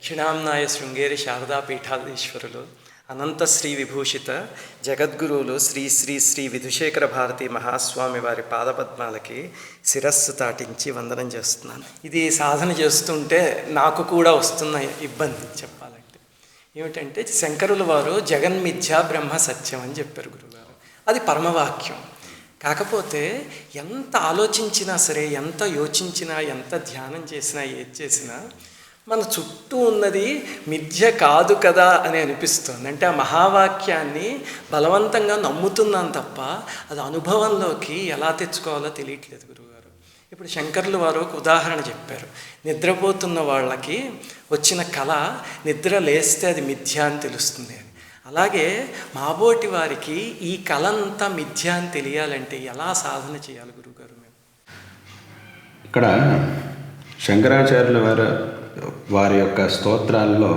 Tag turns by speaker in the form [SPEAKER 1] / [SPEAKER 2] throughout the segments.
[SPEAKER 1] దక్షిణాంనాయ శృంగేరి శారదా పీఠాధీశ్వరులు అనంత శ్రీ విభూషిత జగద్గురువులు శ్రీ శ్రీ శ్రీ విధుశేఖర భారతి మహాస్వామి వారి పాదపద్మాలకి శిరస్సు తాటించి వందనం చేస్తున్నాను. ఇది సాధన చేస్తుంటే నాకు కూడా వస్తున్న ఇబ్బంది చెప్పాలంటే ఏమిటంటే, శంకరుల వారు జగన్మిథ్యా బ్రహ్మ సత్యం అని చెప్పారు గురుగారు. అది పరమవాక్యం. కాకపోతే ఎంత ఆలోచించినా సరే, ఎంత యోచించినా, ఎంత ధ్యానం చేసినా, ఏది చేసినా మన చుట్టూ ఉన్నది మిథ్య కాదు కదా అని అనిపిస్తుంది. అంటే ఆ మహావాక్యాన్ని బలవంతంగా నమ్ముతున్నాను తప్ప అది అనుభవంలోకి ఎలా తెచ్చుకోవాలో తెలియట్లేదు గురువుగారు. ఇప్పుడు శంకర్లు వారు ఒక ఉదాహరణ చెప్పారు. నిద్రపోతున్న వాళ్ళకి వచ్చిన కళ నిద్ర లేస్తే అది మిథ్య అని తెలుస్తుంది అని. అలాగే మాబోటి వారికి ఈ కళ అంతా మిథ్య అని తెలియాలంటే ఎలా సాధన చేయాలి గురువుగారు? మేము
[SPEAKER 2] ఇక్కడ శంకరాచార్యుల వారి యొక్క స్తోత్రాల్లో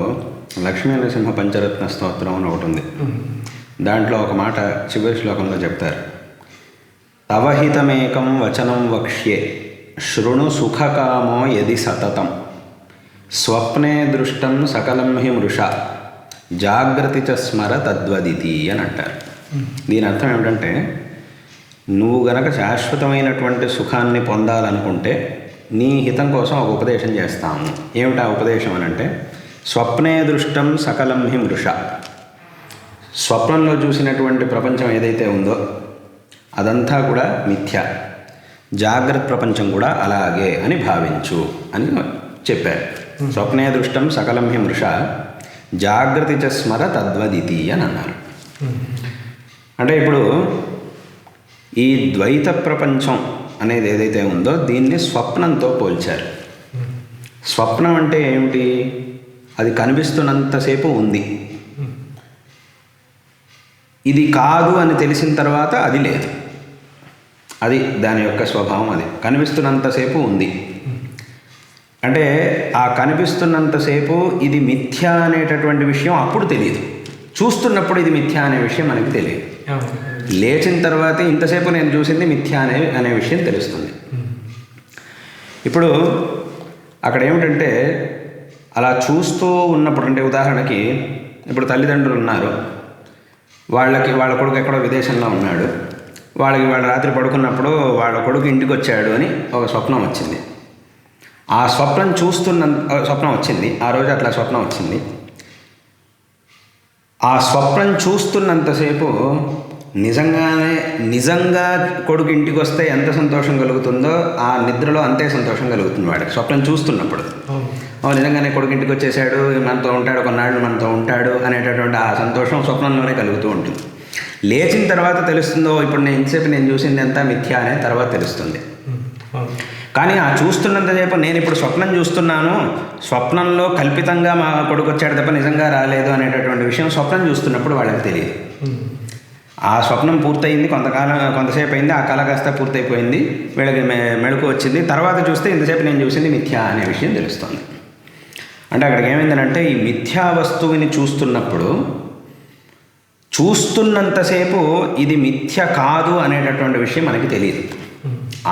[SPEAKER 2] లక్ష్మీ నరసింహ పంచరత్న స్తోత్రం అని ఒకటి ఉంది. దాంట్లో ఒక మాట చివరి శ్లోకంలో చెప్తారు, తవహితమేకం వచనం వక్ష్యే శృణు సుఖకామో యది సతతం స్వప్నే దృష్టం సకలం హి మృష జాగ్రత్త చ స్మర తద్వదితి అని అంటారు. దీని అర్థం ఏమిటంటే, నువ్వు గనక శాశ్వతమైనటువంటి సుఖాన్ని పొందాలనుకుంటే నీ హితం కోసం ఒక ఉపదేశం చేస్తాము. ఏమిటా ఉపదేశం అని అంటే, స్వప్నే దృష్టం సకలం హి మృష, స్వప్నంలో చూసినటువంటి ప్రపంచం ఏదైతే ఉందో అదంతా కూడా మిథ్య, జాగ్రత్త ప్రపంచం కూడా అలాగే అని భావించు అని చెప్పారు. స్వప్నే దృష్టం సకలం హి మృష జాగ్రత్త చ స్మర తద్వదితి అని అన్నారు. అంటే ఇప్పుడు ఈ ద్వైత ప్రపంచం అనేది ఏదైతే ఉందో దీన్ని స్వప్నంతో పోల్చారు. స్వప్నం అంటే ఏమిటి? అది కనిపిస్తున్నంతసేపు ఉంది, ఇది కాదు అని తెలిసిన తర్వాత అది లేదు. అది దాని యొక్క స్వభావం. అది కనిపిస్తున్నంతసేపు ఉంది అంటే ఆ కనిపిస్తున్నంతసేపు ఇది మిథ్య అనేటటువంటి విషయం అప్పుడు తెలియదు. చూస్తున్నప్పుడు ఇది మిథ్య అనే విషయం మనకి తెలియదు. లేచిన తర్వాత ఇంతసేపు నేను చూసింది మిథ్య అనే విషయం తెలుస్తుంది. ఇప్పుడు అక్కడ ఏమిటంటే, అలా చూస్తూ ఉన్నప్పుడు, అంటే ఉదాహరణకి ఇప్పుడు తల్లిదండ్రులు ఉన్నారు, వాళ్ళ కొడుకు ఎక్కడో విదేశంలో ఉన్నాడు, వాళ్ళ రాత్రి పడుకున్నప్పుడు వాళ్ళ కొడుకు ఇంటికి వచ్చాడు అని ఒక స్వప్నం వచ్చింది. ఆ స్వప్నం స్వప్నం వచ్చింది, ఆ రోజు అట్లా స్వప్నం వచ్చింది. ఆ స్వప్నం చూస్తున్నంతసేపు నిజంగా కొడుకు ఇంటికి వస్తే ఎంత సంతోషం కలుగుతుందో ఆ నిద్రలో అంతే సంతోషం కలుగుతుంది వాడికి. స్వప్నం చూస్తున్నప్పుడు నిజంగానే కొడుకు ఇంటికి వచ్చేసాడు, మనతో ఉంటాడు, కొన్నాళ్ళు మనతో ఉంటాడు అనేటటువంటి ఆ సంతోషం స్వప్నంలోనే కలుగుతూ ఉంటుంది. లేచిన తర్వాత తెలుస్తుందో ఇప్పుడు ఇంతసేపు నేను చూసింది అంతా మిథ్య అనే తర్వాత తెలుస్తుంది. కానీ ఆ చూస్తున్నంతసేపు నేను ఇప్పుడు స్వప్నం చూస్తున్నాను, స్వప్నంలో కల్పితంగా మా కొడుకు వచ్చాడు తప్ప నిజంగా రాలేదు అనేటటువంటి విషయం స్వప్నం చూస్తున్నప్పుడు వాళ్ళకి తెలియదు. ఆ స్వప్నం పూర్తయింది, కొంతసేపు అయింది, ఆ కళ కాస్త పూర్తయిపోయింది, వీళ్ళకి మెళుకు వచ్చింది, తర్వాత చూస్తే ఇంతసేపు నేను చూసింది మిథ్య అనే విషయం తెలుస్తుంది. అంటే అక్కడికి ఏమైందంటే, ఈ మిథ్యా వస్తువుని చూస్తున్నంతసేపు ఇది మిథ్య కాదు అనేటటువంటి విషయం మనకి తెలియదు.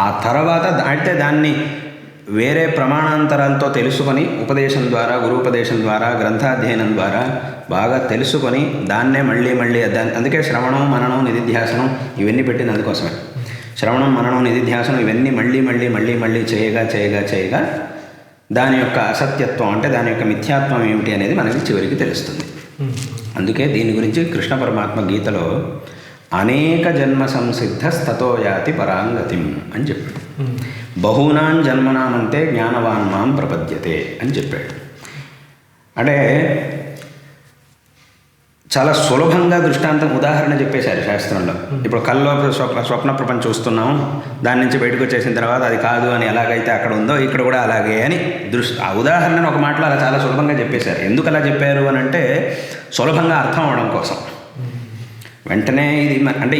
[SPEAKER 2] ఆ తర్వాత అంటే దాన్ని వేరే ప్రమాణాంతరాలతో తెలుసుకొని, ఉపదేశం ద్వారా, గురుపదేశం ద్వారా, గ్రంథాధ్యయనం ద్వారా బాగా తెలుసుకొని దాన్నే మళ్ళీ అందుకే శ్రవణం, మననం, నిధిధ్యాసనం ఇవన్నీ పెట్టింది అందుకోసమే. శ్రవణం, మననం, నిధిధ్యాసనం ఇవన్నీ మళ్ళీ చేయగా దాని యొక్క అసత్యత్వం, అంటే దాని యొక్క మిథ్యాత్వం ఏమిటి అనేది మనకి చివరికి తెలుస్తుంది. అందుకే దీని గురించి కృష్ణ పరమాత్మ గీతలో అనేక జన్మ సంసిద్ధస్తతో యాతి పరాంగతిం అని చెప్పాడు. బహూనాం జన్మనామంతే జ్ఞానవాన్ మాం ప్రపద్యతే అని చెప్పాడు. అంటే చాలా సులభంగా దృష్టాంతం, ఉదాహరణ చెప్పేశారు శాస్త్రంలో. ఇప్పుడు కల్లో స్వప్న ప్రపంచం చూస్తున్నాం, దాని నుంచి బయటకు వచ్చేసిన తర్వాత అది కాదు అని ఎలాగైతే అక్కడ ఉందో ఇక్కడ కూడా అలాగే అని ఆ ఉదాహరణను ఒక మాటలో అలా చాలా సులభంగా చెప్పేశారు. ఎందుకు అలా చెప్పారు అని అంటే, సులభంగా అర్థం అవడం కోసం. వెంటనే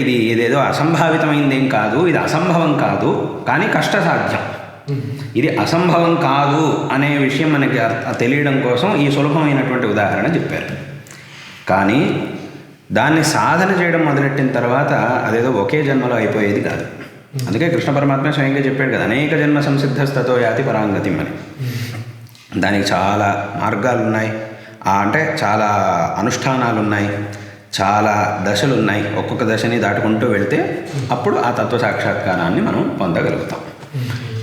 [SPEAKER 2] ఇది ఇదేదో అసంభావితమైంది ఏం కాదు, ఇది అసంభవం కాదు, కానీ కష్టసాధ్యం. ఇది అసంభవం కాదు అనే విషయం మనకి తెలియడం కోసం ఈ సులభమైనటువంటి ఉదాహరణ చెప్పారు. కానీ దాన్ని సాధన చేయడం మొదలెట్టిన తర్వాత అదేదో ఒకే జన్మలో అయిపోయేది కాదు. అందుకే కృష్ణ పరమాత్మ స్వయంగా చెప్పాడు కదా, అనేక జన్మ సంసిద్ధస్తతో యాతి పరాంగతిం అని. దానికి చాలా మార్గాలు ఉన్నాయి, అంటే చాలా అనుష్ఠానాలు ఉన్నాయి, చాలా దశలు ఉన్నాయి. ఒక్కొక్క దశని దాటుకుంటూ వెళ్తే అప్పుడు ఆ తత్వ సాక్షాత్కారాన్ని మనం పొందగలుగుతాం.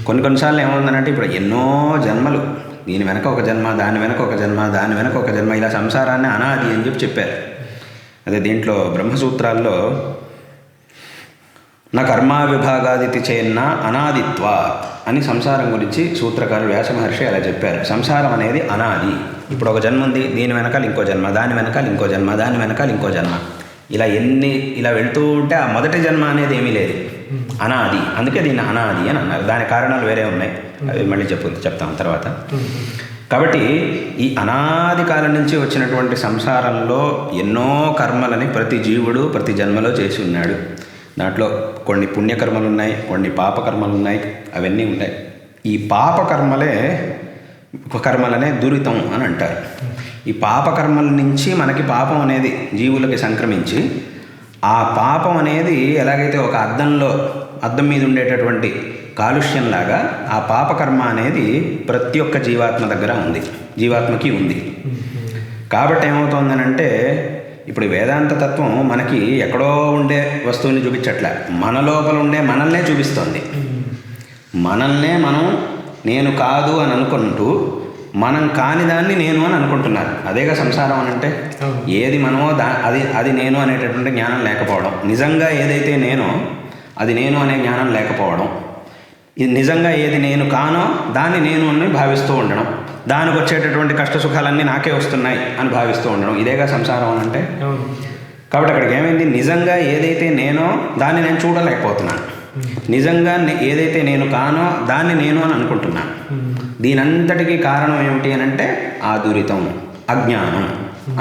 [SPEAKER 2] కొన్నిసార్లు ఏముందనంటే ఇప్పుడు ఎన్నో జన్మలు, దీని వెనక ఒక జన్మ, దాని వెనక ఒక జన్మ, దాని వెనక ఒక జన్మ, ఇలా సంసారాన్ని అనాది అని చెప్పారు. అదే దీంట్లో బ్రహ్మసూత్రాల్లో నా కర్మా విభాగాదితి చేన్న అనాదిత్వ అని సంసారం గురించి సూత్రకారుడు వ్యాస మహర్షి అలా చెప్పారు. సంసారం అనేది అనాది. ఇప్పుడు ఒక జన్మ ఉంది, దీని వెనకాల ఇంకో జన్మ, దాని వెనకాల ఇంకో జన్మ, దాని వెనకాల ఇంకో జన్మ, ఇలా వెళ్తూ ఉంటే ఆ మొదటి జన్మ అనేది ఏమీ లేదు, అనాది. అందుకే దీన్ని అనాది అని అన్నారు. దాని కారణాలు వేరే ఉన్నాయి, అవి మళ్ళీ చెప్తాం తర్వాత. కాబట్టి ఈ అనాది కాలం నుంచి వచ్చినటువంటి సంసారంలో ఎన్నో కర్మలని ప్రతి జీవుడు ప్రతి జన్మలో చేసి ఉన్నాడు. దాంట్లో కొన్ని పుణ్యకర్మలు ఉన్నాయి, కొన్ని పాపకర్మలు ఉన్నాయి, అవన్నీ ఉంటాయి. ఈ పాపకర్మలనే దురితం అని అంటారు. ఈ పాపకర్మల నుంచి మనకి పాపం అనేది జీవులకి సంక్రమించి, ఆ పాపం అనేది ఎలాగైతే ఒక అద్దం మీద ఉండేటటువంటి కాలుష్యంలాగా ఆ పాపకర్మ అనేది ప్రతి ఒక్క జీవాత్మకి ఉంది. కాబట్టి ఏమవుతుందనంటే ఇప్పుడు వేదాంత తత్వం మనకి ఎక్కడో ఉండే వస్తువుని చూపించట్లే, మన లోపల ఉండే మనల్నే చూపిస్తోంది. మనల్నే మనం నేను కాదు అని అనుకుంటూ మనం కాని దాన్ని నేను అని అనుకుంటున్నారు. అదేగా సంసారం అని అంటే. ఏది మనమో అది నేను అనేటటువంటి జ్ఞానం లేకపోవడం, నిజంగా ఏదైతే నేనో అది నేను అనే జ్ఞానం లేకపోవడం, ఇది నిజంగా ఏది నేను కానో దాన్ని నేను అని భావిస్తూ ఉండడం, దానికి వచ్చేటటువంటి కష్ట సుఖాలన్నీ నాకే వస్తున్నాయి అని భావిస్తూ ఉండడం, ఇదేగా సంసారం అని అంటే. కాబట్టి అక్కడికి ఏమైంది, నిజంగా ఏదైతే నేనో దాన్ని నేను చూడలేకపోతున్నాను, నిజంగా ఏదైతే నేను కానో దాన్ని నేను అని అనుకుంటున్నాను. దీనంతటికీ కారణం ఏమిటి అని అంటే ఆ దురితం, అజ్ఞానం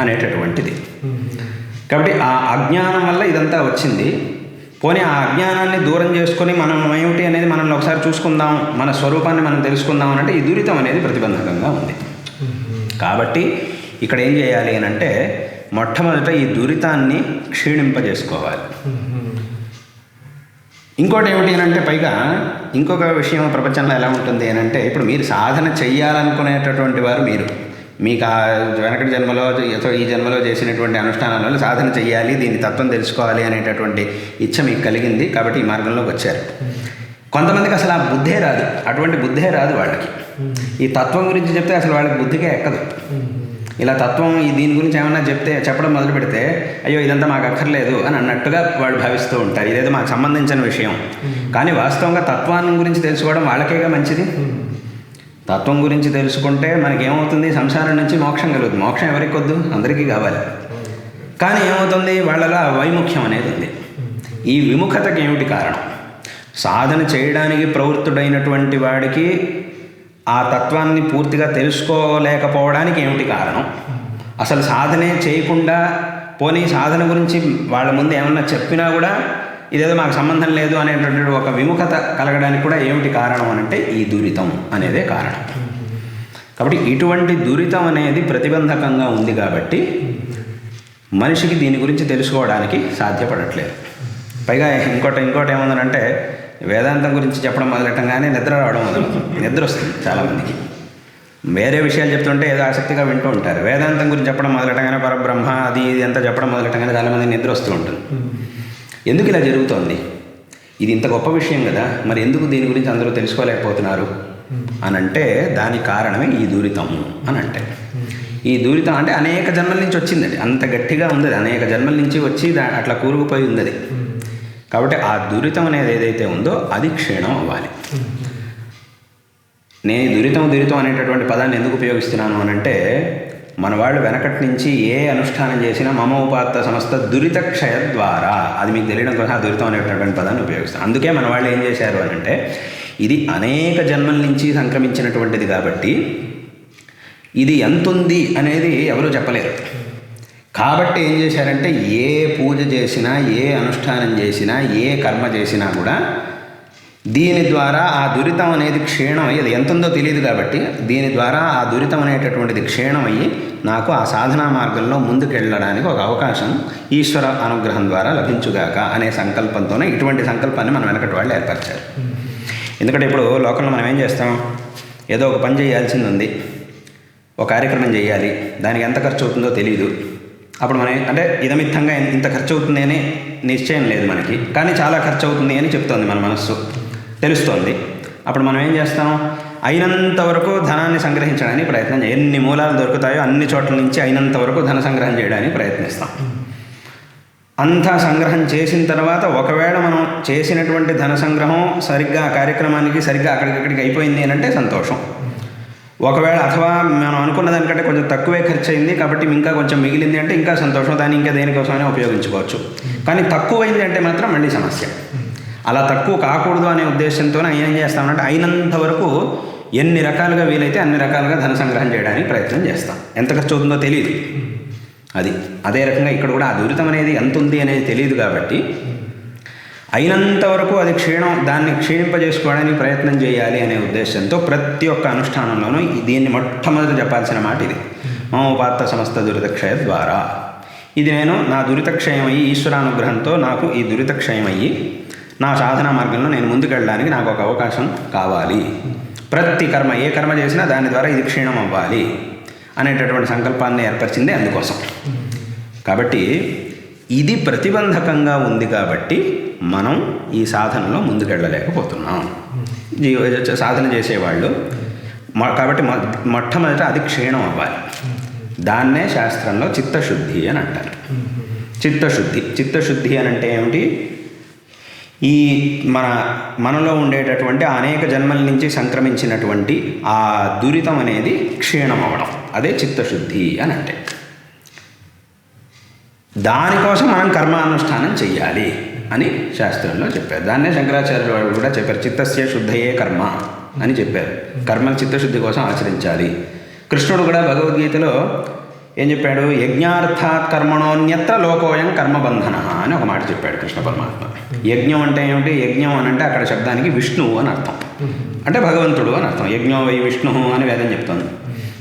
[SPEAKER 2] అనేటటువంటిది. కాబట్టి ఆ అజ్ఞానం వల్ల ఇదంతా వచ్చింది. పోనీ ఆ అజ్ఞానాన్ని దూరం చేసుకొని మనం ఏమిటి అనేది మనల్ని ఒకసారి చూసుకుందాం, మన స్వరూపాన్ని మనం తెలుసుకుందాం అంటే ఈ దురితం అనేది ప్రతిబంధకంగా ఉంది. కాబట్టి ఇక్కడ ఏం చేయాలి అని అంటే మొట్టమొదట ఈ దురితాన్ని క్షీణింపజేసుకోవాలి. ఇంకోటి ఏమిటి అని అంటే పైగా ఇంకొక విషయం ప్రపంచంలో ఎలా ఉంటుంది అని అంటే, ఇప్పుడు మీరు సాధన చెయ్యాలనుకునేటటువంటి వారు మీకు ఆ వెనకటి జన్మలో ఈ జన్మలో చేసినటువంటి అనుష్ఠానాలలో సాధన చెయ్యాలి, దీని తత్వం తెలుసుకోవాలి అనేటటువంటి ఇచ్చ మీకు కలిగింది. కాబట్టి ఈ మార్గంలోకి వచ్చారు. కొంతమందికి అసలు ఆ బుద్ధే రాదు, అటువంటి బుద్ధే రాదు వాళ్ళకి. ఈ తత్వం గురించి చెప్తే అసలు వాళ్ళకి బుద్ధికే ఎక్కదు. ఇలా తత్వం దీని గురించి ఏమన్నా చెప్పడం మొదలు పెడితే అయ్యో ఇదంతా మాకు అక్కర్లేదు అని అన్నట్టుగా వాళ్ళు భావిస్తూ ఉంటారు, ఇదేదో మాకు సంబంధించిన విషయం. కానీ వాస్తవంగా తత్వాన్ని గురించి తెలుసుకోవడం వాళ్ళకేగా మంచిది. తత్వం గురించి తెలుసుకుంటే మనకేమవుతుంది, సంసారం నుంచి మోక్షం కలుగుతుంది. మోక్షం ఎవరికి వద్దు, అందరికీ కావాలి. కానీ ఏమవుతుంది, వాళ్ళలో వైముఖ్యం అనేది ఉంది. ఈ విముఖతకి ఏమిటి కారణం? సాధన చేయడానికి ప్రవృత్తుడైనటువంటి వాడికి ఆ తత్వాన్ని పూర్తిగా తెలుసుకోలేకపోవడానికి ఏమిటి కారణం? అసలు సాధనే చేయకుండా పోనీ సాధన గురించి వాళ్ళ ముందు ఏమన్నా చెప్పినా కూడా ఇదేదో మాకు సంబంధం లేదు అనేటువంటి ఒక విముఖత కలగడానికి కూడా ఏమిటి కారణం అనంటే ఈ దురితం అనేదే కారణం. కాబట్టి ఇటువంటి దురితం అనేది ప్రతిబంధకంగా ఉంది కాబట్టి మనిషికి దీని గురించి తెలుసుకోవడానికి సాధ్యపడట్లేదు. పైగా ఇంకోటి ఏముందనంటే వేదాంతం గురించి చెప్పడం మొదలెట్టంగానే నిద్ర రావడం మొదలవుతుంది. నిద్ర వస్తుంది చాలామందికి. వేరే విషయాలు చెప్తుంటే ఏదో ఆసక్తిగా వింటూ ఉంటారు. వేదాంతం గురించి చెప్పడం మొదలెట్టగానే పరబ్రహ్మ అది ఇది అంతా చెప్పడం మొదలెట్టగానే చాలామంది నిద్ర వస్తూ ఉంటుంది. ఎందుకు ఇలా జరుగుతోంది? ఇది ఇంత గొప్ప విషయం కదా, మరి ఎందుకు దీని గురించి అందరూ తెలుసుకోలేకపోతున్నారు అని అంటే దానికి కారణమే ఈ దురితము అని అంటే. ఈ దురితం అంటే అనేక జన్మల నుంచి వచ్చిందండి, అంత గట్టిగా ఉంది, అనేక జన్మల నుంచి వచ్చి అట్లా కూరుకుపోయి ఉంది అది. కాబట్టి ఆ దురితం అనేది ఏదైతే ఉందో అది క్షీణం అవ్వాలి. నేను దురితం అనేటటువంటి పదాన్ని ఎందుకు ఉపయోగిస్తున్నాను అని అంటే, మన వాళ్ళు వెనకటి నుంచి ఏ అనుష్ఠానం చేసినా మమోపాత్త సమస్త దురిత క్షయ ద్వారా, అది మీకు తెలియడం కోసం ఆ దురితం అనేటటువంటి పదాన్ని ఉపయోగిస్తాను. అందుకే మన వాళ్ళు ఏం చేశారు అని అంటే, ఇది అనేక జన్మల నుంచి సంక్రమించినటువంటిది కాబట్టి ఇది ఎంతుంది అనేది ఎవరూ చెప్పలేరు. కాబట్టి ఏం చేశారంటే ఏ పూజ చేసినా, ఏ అనుష్ఠానం చేసినా, ఏ కర్మ చేసినా కూడా దీని ద్వారా ఆ దురితం అనేది క్షీణం అయ్యి, అది ఎంతుందో తెలియదు కాబట్టి దీని ద్వారా ఆ దురితం అనేటటువంటిది క్షీణం అయ్యి నాకు ఆ సాధనా మార్గంలో ముందుకెళ్ళడానికి ఒక అవకాశం ఈశ్వర అనుగ్రహం ద్వారా లభించుగాక అనే సంకల్పంతోనే ఇటువంటి సంకల్పాన్ని మన వెనకటి వాళ్ళు ఏర్పరిచారు. ఎందుకంటే ఇప్పుడు లోకంలో మనం ఏం చేస్తాం, ఏదో ఒక పని చేయాల్సింది ఉంది, ఒక కార్యక్రమం చేయాలి, దానికి ఎంత ఖర్చు అవుతుందో తెలియదు. అప్పుడు మనం అంటే ఇదమిత్తంగా ఇంత ఖర్చు అవుతుంది అని నిశ్చయం లేదు మనకి, కానీ చాలా ఖర్చు అవుతుంది అని చెప్తోంది మన మనస్సు, తెలుస్తోంది. అప్పుడు మనం ఏం చేస్తాం? అయినంత వరకు ధనాన్ని సంగ్రహించడానికి ప్రయత్నం చేయాలి. ఎన్ని మూలాలు దొరుకుతాయో అన్ని చోట్ల నుంచి అయినంత వరకు ధన సంగ్రహం చేయడానికి ప్రయత్నిస్తాం. అంతా సంగ్రహం చేసిన తర్వాత ఒకవేళ మనం చేసినటువంటి ధన సంగ్రహం సరిగ్గా ఆ కార్యక్రమానికి సరిగ్గా అక్కడికక్కడికి అయిపోయింది అని అంటే సంతోషం. ఒకవేళ అథవా మనం అనుకున్న దానికంటే కొంచెం తక్కువే ఖర్చు అయింది కాబట్టి ఇంకా కొంచెం మిగిలింది అంటే ఇంకా సంతోషం, దాన్ని ఇంకా దేనికోసమైనా ఉపయోగించుకోవచ్చు. కానీ తక్కువైంది అంటే మాత్రం మళ్ళీ సమస్య. అలా తక్కువ కాకూడదు అనే ఉద్దేశంతో ఏం చేస్తామంటే అయినంత వరకు ఎన్ని రకాలుగా వీలైతే అన్ని రకాలుగా ధన సంగ్రహం చేయడానికి ప్రయత్నం చేస్తాం. ఎంత ఖర్చు అవుతుందో తెలియదు. అదే రకంగా ఇక్కడ కూడా ఆ దురితం అనేది ఎంత ఉంది అనేది తెలియదు కాబట్టి అయినంత వరకు అది దాన్ని క్షీణింపజేసుకోవడానికి ప్రయత్నం చేయాలి అనే ఉద్దేశంతో ప్రతి ఒక్క అనుష్ఠానంలోనూ దీన్ని మొట్టమొదట చెప్పాల్సిన మాట ఇది. మమోపాత్త సమస్త దురితక్షయ ద్వారా. ఇది నేను నా దురితక్షయమయ్యి ఈశ్వరానుగ్రహంతో నాకు ఈ దురితక్షయమయ్యి నా సాధనా మార్గంలో నేను ముందుకెళ్ళడానికి నాకు ఒక అవకాశం కావాలి. ప్రతి కర్మ ఏ కర్మ చేసినా దాని ద్వారా ఇది క్షీణం అవ్వాలి అనేటటువంటి సంకల్పాన్ని ఏర్పరిచింది అందుకోసం. కాబట్టి ఇది ప్రతిబంధకంగా ఉంది కాబట్టి మనం ఈ సాధనలో ముందుకెళ్ళలేకపోతున్నాం. సాధన చేసేవాళ్ళు కాబట్టి మొట్టమొదట అది క్షీణం అవ్వాలి. దాన్నే శాస్త్రంలో చిత్తశుద్ధి అని అంటారు. చిత్తశుద్ధి అని అంటే ఏమిటి? ఈ మనలో ఉండేటటువంటి అనేక జన్మల నుంచి సంక్రమించినటువంటి ఆ దురితం అనేది క్షీణం అవ్వడం, అదే చిత్తశుద్ధి అని అంటే. దానికోసం మనం కర్మానుష్ఠానం చెయ్యాలి అని శాస్త్రంలో చెప్పారు. దాన్నే శంకరాచార్యుల వాళ్ళు కూడా చెప్పారు, చిత్తస్య శుద్ధయే కర్మ అని చెప్పారు. కర్మల చిత్తశుద్ధి కోసం ఆచరించాలి. కృష్ణుడు కూడా భగవద్గీతలో ఏం చెప్పాడు? యజ్ఞార్థాత్ కర్మణోన్యత్ర లోకోయం కర్మబంధన అని ఒక మాట చెప్పాడు కృష్ణ పరమాత్మ. యజ్ఞం అంటే ఏమిటి? యజ్ఞం అని అంటే అక్కడ శబ్దానికి విష్ణువు అని అర్థం, అంటే భగవంతుడు అని అర్థం. యజ్ఞో వై విష్ణు అని వేదం చెప్తుంది.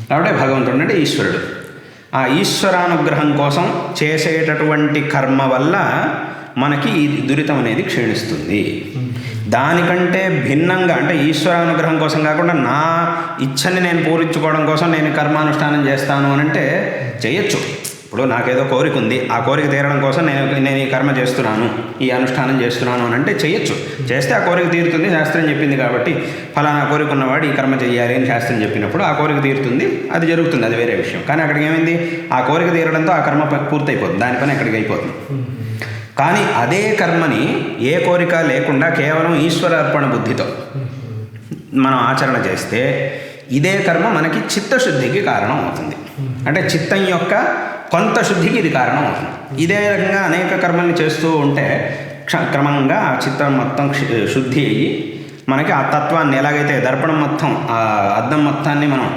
[SPEAKER 2] కాబట్టి భగవంతుడు అంటే ఈశ్వరుడు. ఆ ఈశ్వరానుగ్రహం కోసం చేసేటటువంటి కర్మ వల్ల మనకి ఈ దురితం అనేది క్షీణిస్తుంది. దానికంటే భిన్నంగా అంటే ఈశ్వరానుగ్రహం కోసం కాకుండా నా ఇచ్ఛని నేను పూరించుకోవడం కోసం నేను కర్మానుష్ఠానం చేస్తాను అని అంటే చేయొచ్చు. ఇప్పుడు నాకేదో కోరిక ఉంది, ఆ కోరిక తీరడం కోసం నేను ఈ కర్మ చేస్తున్నాను, ఈ అనుష్ఠానం చేస్తున్నాను అని అంటే చేయొచ్చు. చేస్తే ఆ కోరిక తీరుతుంది, శాస్త్రం చెప్పింది కాబట్టి. ఫలానా కోరిక ఉన్నవాడు ఈ కర్మ చేయాలి అని శాస్త్రం చెప్పినప్పుడు ఆ కోరిక తీరుతుంది, అది జరుగుతుంది, అది వేరే విషయం. కానీ అక్కడికి ఏమైంది? ఆ కోరిక తీరడంతో ఆ కర్మ పూర్తయిపోతుంది, దాని పని అక్కడికి అయిపోతుంది. కానీ అదే కర్మని ఏ కోరిక లేకుండా కేవలం ఈశ్వరార్పణ బుద్ధితో మనం ఆచరణ చేస్తే ఇదే కర్మ మనకి చిత్తశుద్ధికి కారణం అవుతుంది. అంటే చిత్తం యొక్క కొంత శుద్ధికి ఇది కారణం అవుతుంది. ఇదే రకంగా అనేక కర్మల్ని చేస్తూ ఉంటే క్రమంగా ఆ చిత్తం మొత్తం శుద్ధి అయ్యి మనకి ఆ తత్వాన్ని ఎలాగైతే దర్పణం మొత్తం ఆ అద్దం మొత్తాన్ని మనం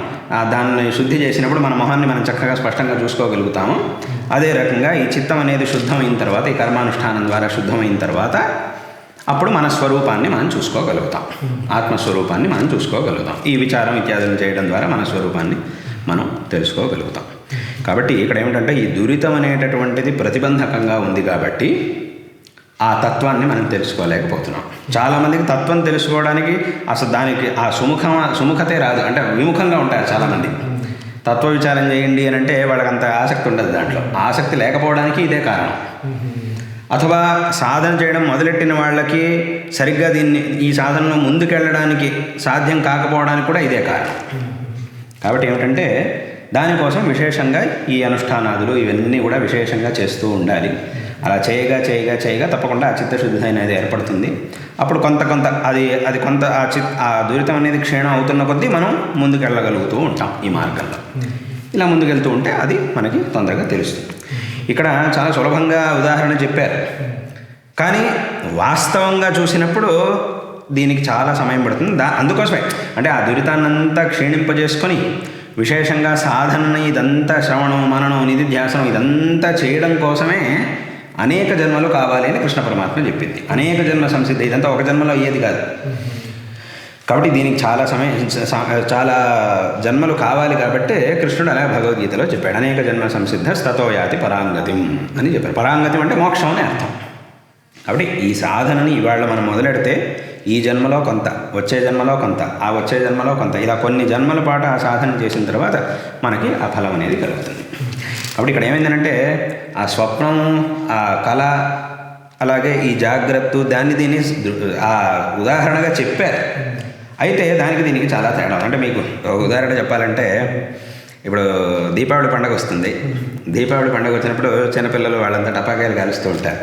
[SPEAKER 2] దాన్ని శుద్ధి చేసినప్పుడు మన మొహాన్ని మనం చక్కగా స్పష్టంగా చూసుకోగలుగుతాము. అదే రకంగా ఈ చిత్తం అనేది శుద్ధమైన తర్వాత, ఈ కర్మానుష్ఠానం ద్వారా శుద్ధమైన తర్వాత అప్పుడు మన స్వరూపాన్ని మనం చూసుకోగలుగుతాం, ఆత్మస్వరూపాన్ని మనం చూసుకోగలుగుతాం. ఈ విచారం ఇత్యాదులు చేయడం ద్వారా మన స్వరూపాన్ని మనం తెలుసుకోగలుగుతాం. కాబట్టి ఇక్కడ ఏమిటంటే ఈ దురితం అనేటటువంటిది ప్రతిబంధకంగా ఉంది కాబట్టి ఆ తత్వాన్ని మనం తెలుసుకోలేకపోతున్నాం. చాలామందికి తత్వం తెలుసుకోవడానికి అసలు దానికి ఆ సుముఖతే రాదు, అంటే విముఖంగా ఉంటారు చాలామంది. తత్వ విచారం చేయండి అని అంటే వాళ్ళకి అంత ఆసక్తి ఉండదు. దాంట్లో ఆసక్తి లేకపోవడానికి ఇదే కారణం. అథవా సాధన చేయడం మొదలెట్టిన వాళ్ళకి సరిగ్గా ఈ సాధనలో ముందుకెళ్ళడానికి సాధ్యం కాకపోవడానికి కూడా ఇదే కారణం. కాబట్టి ఏమిటంటే దానికోసం విశేషంగా ఈ అనుష్ఠానాదులు ఇవన్నీ కూడా విశేషంగా చేస్తూ ఉండాలి. అలా చేయగా తప్పకుండా ఆ చిత్తశుద్ధి అనేది ఏర్పడుతుంది. అప్పుడు కొంత అది కొంత ఆ దురితం అనేది క్షీణం అవుతున్న కొద్దీ మనం ముందుకెళ్ళగలుగుతూ ఉంటాం ఈ మార్గంలో. ఇలా ముందుకెళ్తూ ఉంటే అది మనకి తొందరగా తెలుస్తుంది. ఇక్కడ చాలా సులభంగా ఉదాహరణ చెప్పారు, కానీ వాస్తవంగా చూసినప్పుడు దీనికి చాలా సమయం పడుతుంది. అందుకోసమే అంటే ఆ దురితాన్నంతా క్షీణింపజేసుకొని విశేషంగా సాధనని ఇదంతా శ్రవణం, మననం, నిధిధ్యాసనం ఇదంతా చేయడం కోసమే అనేక జన్మలు కావాలి అని కృష్ణ పరమాత్మ చెప్పింది. అనేక జన్మ సంసిద్ధి, ఇదంతా ఒక జన్మలో అయ్యేది కాదు. కాబట్టి దీనికి చాలా జన్మలు కావాలి కాబట్టి కృష్ణుడు అలా భగవద్గీతలో చెప్పాడు, అనేక జన్మ సంసిద్ధ తతో యాతి పరాంగతిం అని చెప్పారు. పరాంగతిం అంటే మోక్షం అని అర్థం. కాబట్టి ఈ సాధనని ఇవాళ మనం మొదలెడితే ఈ జన్మలో కొంత, వచ్చే జన్మలో కొంత, ఆ వచ్చే జన్మలో కొంత, ఇలా కొన్ని జన్మల పాటు ఆ సాధన చేసిన తర్వాత మనకి ఆ ఫలం అనేది కలుగుతుంది. కాబట్టి ఇక్కడ ఏమైందంటే ఆ స్వప్నం, ఆ కళ, అలాగే ఈ జాగ్రత్త దీన్ని ఆ ఉదాహరణగా చెప్పారు. అయితే దానికి దీనికి చాలా తేడా. అంటే మీకు ఉదాహరణ చెప్పాలంటే, ఇప్పుడు దీపావళి పండుగ వస్తుంది. దీపావళి పండుగ వచ్చినప్పుడు చిన్నపిల్లలు వాళ్ళంతా టపాకాయలు కాలుస్తూ ఉంటారు.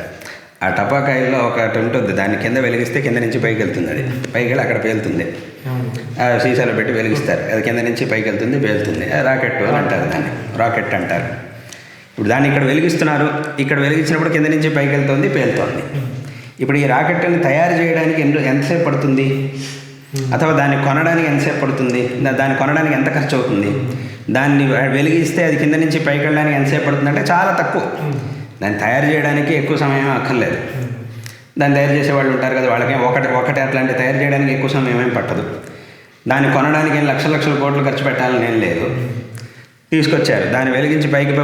[SPEAKER 2] ఆ టపాకాయల్లో ఒకటి ఉంటుంది, దాన్ని కింద వెలిగిస్తే కింద నుంచి పైకి వెళ్తుంది. అది పైకి వెళ్ళి అక్కడ పేలుతుంది. ఆ సీసాలో పెట్టి వెలిగిస్తారు, అది కింద నుంచి పైకి వెళ్తుంది, పేలుతుంది. రాకెట్ అని అంటారు, దాన్ని రాకెట్ అంటారు. ఇప్పుడు దాన్ని ఇక్కడ వెలిగిస్తున్నారు. ఇక్కడ వెలిగించినప్పుడు కింద నుంచి పైకి వెళ్తుంది, పేలుతోంది. ఇప్పుడు ఈ రాకెట్ని తయారు చేయడానికి ఎంతసేపు పడుతుంది, అథవా దాన్ని కొనడానికి ఎంతసేపు పడుతుంది, దాన్ని కొనడానికి ఎంత ఖర్చు అవుతుంది, దాన్ని వెలిగిస్తే అది కింద నుంచి పైకి వెళ్ళడానికి ఎంతసేపు పడుతుంది అంటే చాలా తక్కువ. దాన్ని తయారు చేయడానికి ఎక్కువ సమయం అక్కర్లేదు. దాన్ని తయారు చేసేవాళ్ళు ఉంటారు కదా, వాళ్ళకి ఒకటి అట్లాంటి తయారు చేయడానికి ఎక్కువ సమయం ఏం పట్టదు. దాన్ని కొనడానికి లక్షల కోట్లు ఖర్చు పెట్టాలని ఏం లేదు. తీసుకొచ్చారు, దాన్ని వెలిగించి పైకి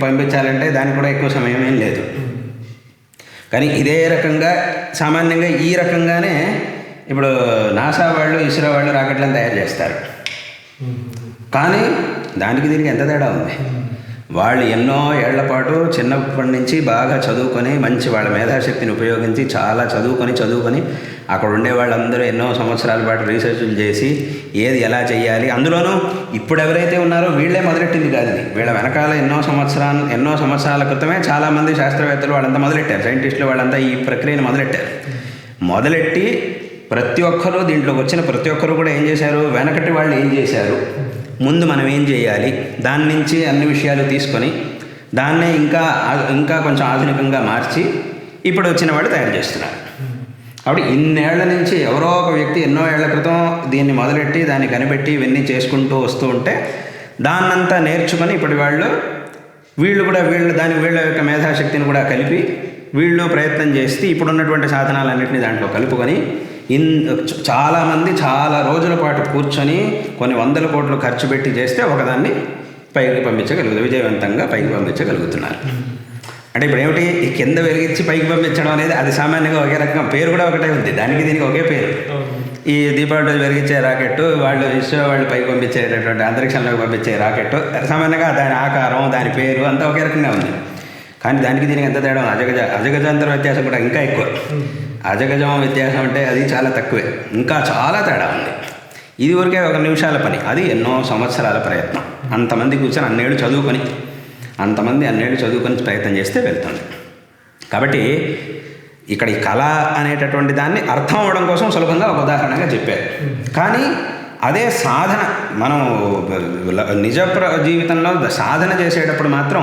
[SPEAKER 2] పంపించాలంటే దానికి కూడా ఎక్కువ సమయం ఏం లేదు. కానీ ఇదే రకంగా సామాన్యంగా ఈ రకంగానే ఇప్పుడు నాసా వాళ్ళు, ఇస్రో వాళ్ళు రాకెట్లను తయారు చేస్తారు. కానీ దానికి దీనికి ఎంత తేడా ఉంది. వాళ్ళు ఎన్నో ఏళ్ల పాటు చిన్నప్పటి నుంచి బాగా చదువుకొని, మంచి వాళ్ళ మేధాశక్తిని ఉపయోగించి చాలా చదువుకొని అక్కడ ఉండే వాళ్ళందరూ ఎన్నో సంవత్సరాల పాటు రీసెర్చ్లు చేసి ఏది ఎలా చేయాలి, అందులోనూ ఇప్పుడు ఎవరైతే ఉన్నారో వీళ్ళే మొదలెట్టింది కాదు. వీళ్ళ వెనకాల ఎన్నో సంవత్సరాల క్రితమే చాలామంది శాస్త్రవేత్తలు వాళ్ళంతా మొదలెట్టారు. సైంటిస్టులు వాళ్ళంతా ఈ ప్రక్రియను మొదలెట్టి ప్రతి ఒక్కరూ దీంట్లోకి వచ్చిన ప్రతి ఒక్కరూ కూడా ఏం చేశారు, వెనకటి వాళ్ళు ఏం చేశారు, ముందు మనం ఏం చేయాలి, దాని నుంచి అన్ని విషయాలు తీసుకొని దాన్నే ఇంకా కొంచెం ఆధునికంగా మార్చి ఇప్పుడు వచ్చిన వాళ్ళు తయారు చేస్తున్నారు. కాబట్టి ఇన్నేళ్ల నుంచి ఎవరో ఒక వ్యక్తి ఎన్నో ఏళ్ల క్రితం దీన్ని మొదలెట్టి దాన్ని కనిపెట్టి ఇవన్నీ చేసుకుంటూ వస్తూ ఉంటే దాన్నంతా నేర్చుకొని ఇప్పటి వీళ్ళు వీళ్ళ యొక్క మేధాశక్తిని కూడా కలిపి వీళ్ళు ప్రయత్నం చేస్తే ఇప్పుడున్నటువంటి సాధనాలన్నింటినీ దాంట్లో కలుపుకొని చాలామంది చాలా రోజుల పాటు కూర్చొని కొన్ని వందల కోట్లు ఖర్చు పెట్టి చేస్తే ఒకదాన్ని విజయవంతంగా పైకి పంపించగలుగుతున్నారు. అంటే ఇప్పుడు ఏమిటి, ఈ కింద వెలిగించి పైకి పంపించడం అనేది అది సామాన్యంగా ఒకే రకంగా పేరు కూడా ఒకటే ఉంది, దానికి దీనికి ఒకే పేరు. ఈ దీపావళి రోజు వెలిగించే రాకెట్, వాళ్ళు ఇస్రో వాళ్ళు పైకి పంపించేటటువంటి అంతరిక్షంలోకి పంపించే రాకెట్, సామాన్యంగా దాని ఆకారం, దాని పేరు అంతా ఒకే రకంగా ఉంది. కానీ దానికి దీనికి ఎంత తేడా, అజగజాంతర వ్యత్యాసం కూడా ఇంకా ఎక్కువ. అజగజం వ్యత్యాసం అంటే అది చాలా తక్కువే, ఇంకా చాలా తేడా ఉంది. ఇది వరకే 1 నిమిషాల పని, అది ఎన్నో సంవత్సరాల ప్రయత్నం. అంతమంది కూర్చొని అన్నేళ్ళు చదువుకొని ప్రయత్నం చేస్తే వెళ్తుంది. కాబట్టి ఇక్కడ ఈ కళ అనేటటువంటి దాన్ని అర్థం అవ్వడం కోసం సులభంగా ఒక ఉదాహరణగా చెప్పారు. కానీ అదే సాధన మనం నిజ జీవితంలో సాధన చేసేటప్పుడు మాత్రం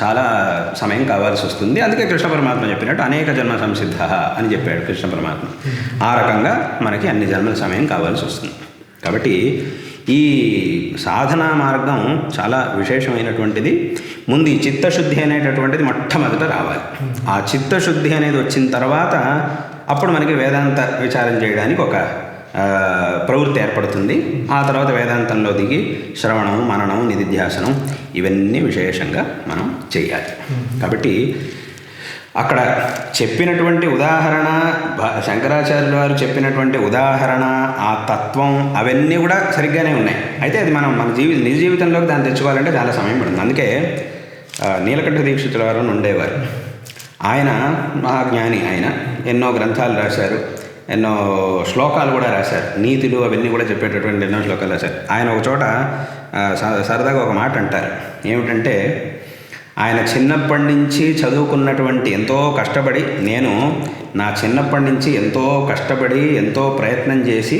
[SPEAKER 2] చాలా సమయం కావాల్సి వస్తుంది. అందుకే కృష్ణ పరమాత్మ చెప్పినట్టు అనేక జన్మ సంసిద్ధ అని చెప్పాడు కృష్ణ పరమాత్మ. ఆ రకంగా మనకి అన్ని జన్మల సమయం కావాల్సి వస్తుంది. కాబట్టి ఈ సాధనా మార్గం చాలా విశేషమైనటువంటిది. ముందు ఈ చిత్తశుద్ధి అనేటటువంటిది మొట్టమొదట రావాలి. ఆ చిత్తశుద్ధి అనేది వచ్చిన తర్వాత అప్పుడు మనకి వేదాంత విచారం చేయడానికి ఒక ప్రవృత్తి ఏర్పడుతుంది. ఆ తర్వాత వేదాంతంలో దిగి శ్రవణం, మననం, నిధిధ్యాసనం ఇవన్నీ విశేషంగా మనం చేయాలి. కాబట్టి అక్కడ చెప్పినటువంటి ఉదాహరణ, శంకరాచార్యుల వారు చెప్పినటువంటి ఉదాహరణ, ఆ తత్వం అవన్నీ కూడా సరిగ్గానే ఉన్నాయి. అయితే అది మనం మన నిజ జీవితంలోకి దాన్ని తెచ్చుకోవాలంటే చాలా సమయం పడుతుంది. అందుకే నీలకంఠ దీక్షితుల వారు ఉండేవారు. ఆయన మహాజ్ఞాని, ఆయన ఎన్నో గ్రంథాలు రాశారు, ఎన్నో శ్లోకాలు కూడా రాశారు, నీతులు అవన్నీ కూడా చెప్పేటటువంటి ఎన్నో శ్లోకాలు రాశారు. ఆయన ఒక చోట సరదాగా ఒక మాట అంటారు. ఏమిటంటే, ఆయన చిన్నప్పటి నుంచి చదువుకున్నటువంటి ఎంతో కష్టపడి, నేను నా చిన్నప్పటి నుంచి ఎంతో కష్టపడి ఎంతో ప్రయత్నం చేసి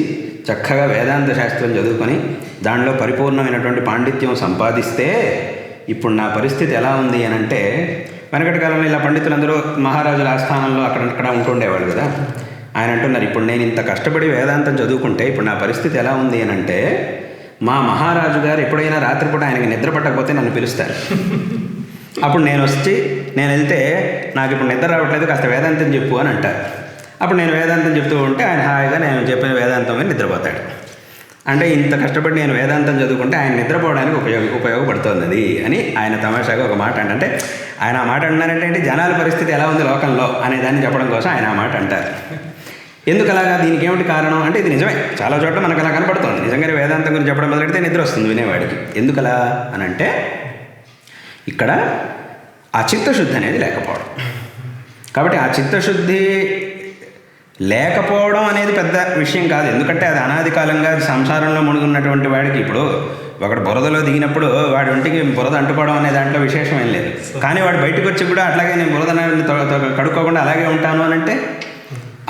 [SPEAKER 2] చక్కగా వేదాంత శాస్త్రం చదువుకొని దానిలో పరిపూర్ణమైనటువంటి పాండిత్యం సంపాదిస్తే ఇప్పుడు నా పరిస్థితి ఎలా ఉంది అని అంటే, వెనకటి కాలంలో ఇలా పండితులందరూ మహారాజుల ఆస్థానంలో అక్కడ ఉంటుండేవాళ్ళు కదా. ఆయన అంటున్నారు, ఇప్పుడు నేను ఇంత కష్టపడి వేదాంతం చదువుకుంటే ఇప్పుడు నా పరిస్థితి ఎలా ఉంది అని అంటే, మా మహారాజు గారు ఎప్పుడైనా రాత్రిపూట ఆయనకి నిద్ర పట్టకపోతే నన్ను పిలుస్తారు. అప్పుడు నేను వెళ్తే నాకు ఇప్పుడు నిద్ర రావట్లేదు, కాస్త వేదాంతం చెప్పు అని అంటారు. అప్పుడు నేను వేదాంతం చెప్తూ ఉంటే ఆయన హాయిగా నేను చెప్పిన వేదాంతం అని నిద్రపోతాడు. అంటే ఇంత కష్టపడి నేను వేదాంతం చదువుకుంటే ఆయన నిద్రపోవడానికి ఉపయోగపడుతుంది అది అని ఆయన తమాషాగా ఒక మాట అంటే, ఆయన ఆ మాట అన్నారంటే జనాల పరిస్థితి ఎలా ఉంది లోకంలో అనే దాన్ని చెప్పడం కోసం ఆయన ఆ మాట అంటారు. ఎందుకు అలాగా, దీనికి ఏమిటి కారణం అంటే ఇది నిజమే, చాలా చోట్ల మనకు అలా కనపడుతుంది. నిజంగానే వేదాంతం గురించి చెప్పడం మొదలెడితే నిద్ర వస్తుంది వినేవాడికి. ఎందుకలా అని అంటే ఇక్కడ ఆ చిత్తశుద్ధి అనేది లేకపోవడం. కాబట్టి ఆ చిత్తశుద్ధి లేకపోవడం అనేది పెద్ద విషయం కాదు. ఎందుకంటే అది అనాది కాలంగా సంసారంలో మునుగున్నటువంటి వాడికి, ఇప్పుడు ఒకడు బురదలో దిగినప్పుడు వాడి ఒంటికి బురద అంటుకోవడం అనే దాంట్లో విశేషం ఏం లేదు. కానీ వాడు బయటకు వచ్చి కూడా అట్లాగే నేను బురద కడుక్కోకుండా అలాగే ఉంటాను అని అంటే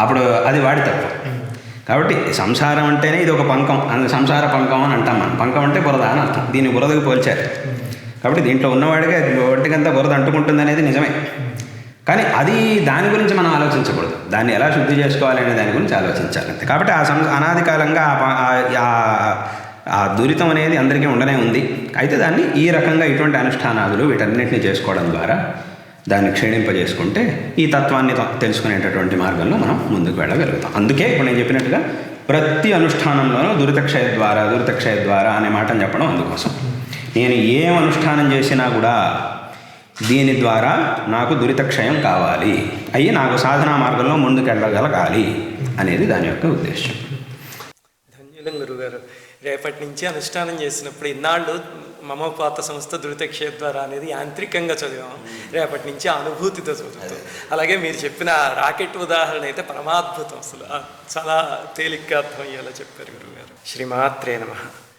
[SPEAKER 2] అప్పుడు అది వాడి తప్పు. కాబట్టి సంసారం అంటేనే ఇది ఒక పంకం, సంసార పంకం అని అంటాం మనం. పంకం అంటే బురద అని అర్థం. దీన్ని బురదకు పోల్చారు. కాబట్టి దీంట్లో ఉన్నవాడికి ఒంటికంతా బురద అంటుకుంటుంది అనేది నిజమే. కానీ అది దాని గురించి మనం ఆలోచించకూడదు. దాన్ని ఎలా శుద్ధి చేసుకోవాలి అనే దాని గురించి ఆలోచించాలి అంతే. కాబట్టి అనాది కాలంగా ఆ దురితం అనేది అందరికీ ఉండనే ఉంది. అయితే దాన్ని ఈ రకంగా ఇటువంటి అనుష్ఠానాదులు వీటన్నిటిని చేసుకోవడం ద్వారా దాన్ని క్షీణింపజేసుకుంటే ఈ తత్వాన్ని తెలుసుకునేటటువంటి మార్గంలో మనం ముందుకు వెళ్ళగలుగుతాం. అందుకే ఇప్పుడు నేను చెప్పినట్టుగా ప్రతి అనుష్ఠానంలోనూ దురితక్షయ ద్వారా అనే మాటను చెప్పడం అందుకోసం. నేను ఏం అనుష్ఠానం చేసినా కూడా దీని ద్వారా నాకు దురితక్షయం కావాలి, అయ్యి నాకు సాధనా మార్గంలో ముందుకు వెళ్ళగలగాలి అనేది దాని యొక్క ఉద్దేశం.
[SPEAKER 1] ధన్యులం గురుగారు. రేపటి నుంచి అనుష్ఠానం చేసినప్పుడు ఇన్నాళ్ళు మమోపాత సంస్థ దురితక్షయ ద్వారా అనేది యాంత్రికంగా చదివాం. రేపటి నుంచి అనుభూతితో చదువుతాం. అలాగే మీరు చెప్పిన రాకెట్ ఉదాహరణ అయితే పరమాద్భుతం. అసలు చాలా తేలిగ్గా అర్థమయ్యేలా చెప్పారు గురుగారు. శ్రీమాత్రే నమః.